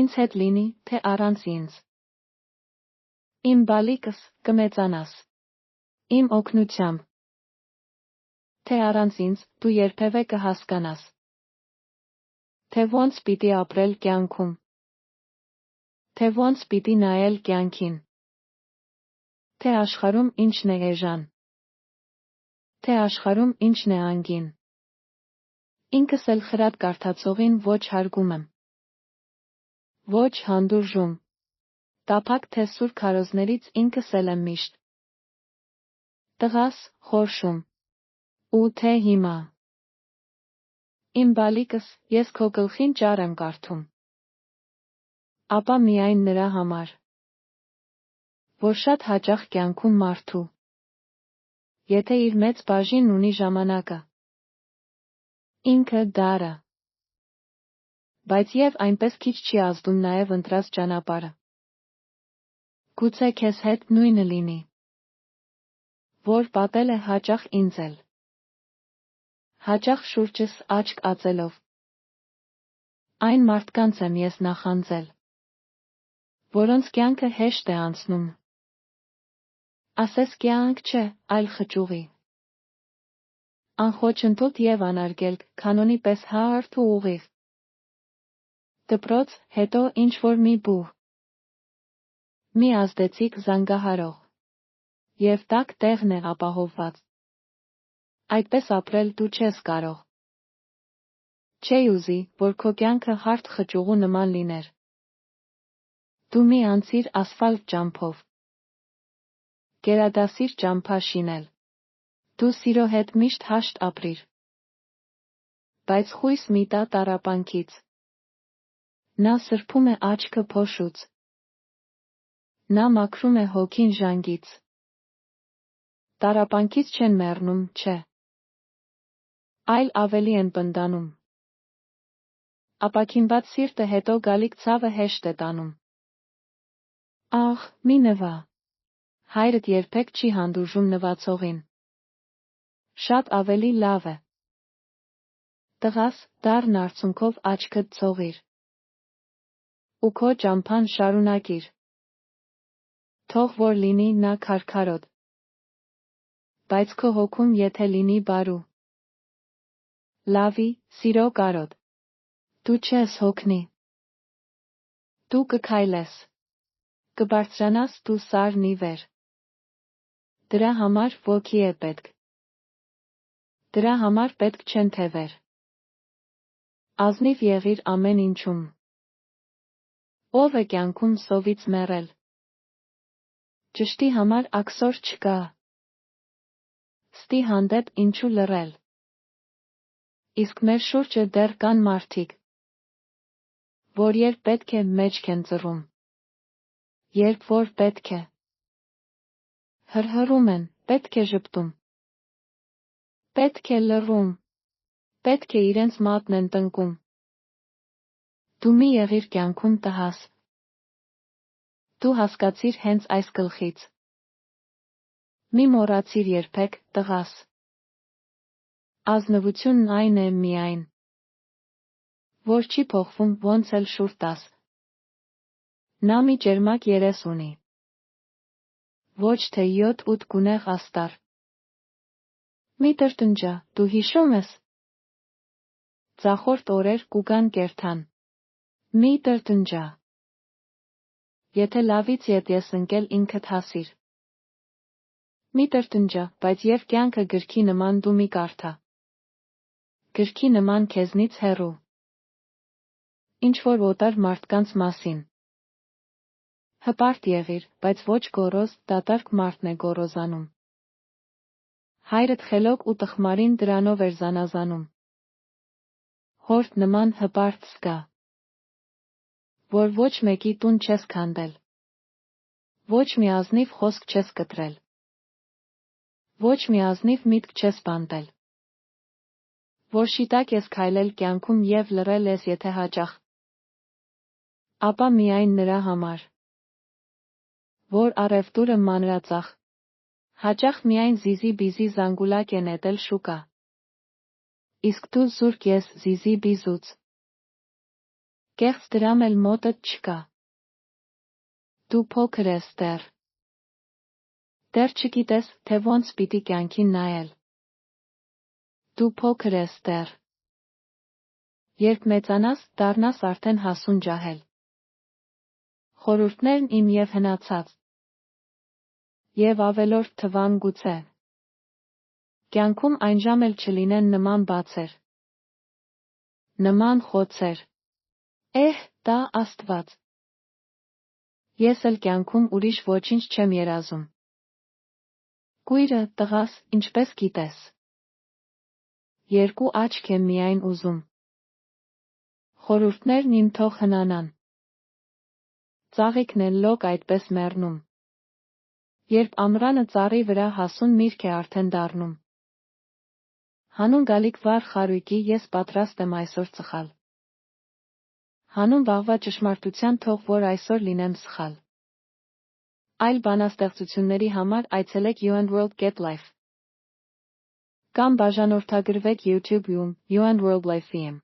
ինձ հետ լինի, թե առանց ինձ։ Իմ բալիկս, կմեծանաս։ Իմ օգնությամբ։ Թե առանց ինձ, դու երբևէ կհասկանաս։ Թե ոնց պիտի ապրել կյանքում։ Թե ոնց պիտի նայել կյանքին։ Թե աշխարհում ինչն է էժան։ Թե աշխարհում ինչն է անգին։ Ինքս էլ խրատ կարդացողին ոչ հարգում եմ։ Ոչ հանդուրժում։ Տափակ թե սուր քարոզներից ինքս էլ եմ միշտ։ Տղաս, խորշում։ Ու թե հիմա։ Իմ բալիկս, ես քո գլխին ճառ եմ կարդում։ Ապա միայն նրա համար, որ շատ հաճախ կյանքում մարդու, եթե իր մեծ բաժին ունի ժամանակը, ինքը դարը, բայց և այնպես քիչ չի ազդում նաև ընտրած ճանապարհը։ Գուցե քեզ հետ նույնը լինի, որ պատել է հաճախ ինձ էլ, հաճախ շուրջս աչք ածելով, այն մարդկանց եմ ես նախանձել, որոնց կյանքը հեշտ է անցնում։ Ասես կյանք չէ, այլ խճուղի։ Անխոչընդոտ և անարգելք, կանոնի պես հարթ ու ուղիղ։ Դպրոց, հետո ինչ-որ մի բուհ։ Մի ազդեցիկ զանգահարող։ Եվ տաք տեղն է ապահովված։ Այդպես ապրել դու չես կարող։ Չէի ուզի, որ քո կյանքը հարթ խճուղու նման լիներ։ Դու մի անցիր ասֆալտ ճամփով։ Գերադասիր ճամփա շինել։ Դու սիրո հետ միշտ հաշտ ապրիր։ Բայց խույս մի տա տառապանքից։ Նա սրբում է աչքը փոշուց։ Նա մաքրում է հոգին ժանգից։ Տառապանքից չեն մեռնում, չէ։ Այլ ավելի են պնդանում։ Ապաքինված սիրտը հետո գալիք ցավը հեշտ է տանում։ Ախ, մի նվա։ Հայրդ երբեք չի հանդուրժում նվացողին։ Շատ ավելի լավ է։ Տղաս, դառն արցունքով աչքդ ցողիր։ Ու քո ճամփան շարունակիր։ Թող որ լինի նա քարքարոտ։ Բայց քո հոգում եթե լինի բարու։ Լավի, սիրո կարոտ։ Դու չես հոգնի։ Դու կքայլես։ Կբարձրանաս դու սարն ի վեր։ Դրա համար ոգի է պետք։ Դրա համար պետք չեն թևեր։ Ազնիվ եղիր ամեն ինչում։ Ով է կյանքում սովից մեռել։ Ճշտի համար աքսոր չկա։ Ստի հանդեպ ինչու լռել։ Իսկ մեր շուրջը դեռ կան մարդիկ, որ երբ պետք է մեջք են ծռում։ Երբ որ պետք է։ Հրհրում են, պետք է ժպտում։ Պետք է լռում։ Պետք է իրենց մատն են տնկում։ Դու մի եղիր կյանքում տհաս։ Դու հասկացիր հենց այս գլխից։ Մի մոռացիր երբեք, տղաս։ Ազնվությունն այն է միայն, որ չի փոխվում ոնց էլ շուռ տաս։ Նա մի ճերմակ երես ունի։ Ոչ թե 7-8 գունեղ աստար։ Մի տրտնջա, դու հիշում ես։ Ձախորդ օրեր կուգան կերթան։ Մի տրտնջա։ Եթե լավից ետ ես ընկել ինքդ հասիր։ Մի տրտնջա, բայց և կյանքը գրքի նման դու մի կարդա։ Գրքի նման քեզնից հեռու։ Ինչ-որ օտար մարդկանց մասին։ Հպարտ եղիր, բայց ոչ գոռոզ, դատարկ մարդն է գոռոզանում։ Հայրդ խելոք ու տխմարին դրանով էր զանազանում։ Հորդ նման հպարտ զգա, որ ոչ մեկի տուն չես քանդել։ Ոչ մի ազնիվ խոսք չես կտրել։ Ոչ մի ազնիվ միտք չես բանտել։ Որ շիտակ ես քայլել կյանքում և լռել ես եթե հաճախ։ Ապա միայն նրա համար, որ առևտուրը մանրածախ, հաճախ միայն զիզի-բիզի զանգուլակ է նետել շուկա։ Իսկ դու զուրկ ես զիզի-բիզուց։ Կեղծ դրամ էլ մոտդ չկա։ Դու փոքր ես դեռ։ Դեռ չգիտես, թե ոնց պիտի կյանքին նայել։ Դու փոքր ես դեռ։ Երբ մեծանաս, դառնաս արդեն հասուն ջահել։ Խորհուրդներն իմ և հնացած։ Եվ ավելորդ թվան գուցե։ Կյանքում այնժամ էլ չլինեն նման բացեր։ Նման խոցեր։ Դա Աստված։ Ես էլ կյանքում ուրիշ ոչինչ չեմ երազում։ Կույրը, տղաս, ինչպես գիտես։ Երկու աչք եմ միայն ուզում։ Խորհուրդներն իմ թող հնանան։ Ծաղիկն էլ լոկ այդպես մեռնում։ Երբ ամռանը ծառի վրա հասուն միրգ է արդեն դառնում։ Հանուն գալիք վառ խարույկի ես պատրաստ եմ այսօր ծխալ։ Հանուն վաղվա ճշմարտության թող որ այսօր լինեմ սխալ։ Այլ բանաստեղծությունների համար այցելեք YouandWorld.Get Life կամ բաժանորդագրվեք YouTube-ում YouandWorld Life-ում։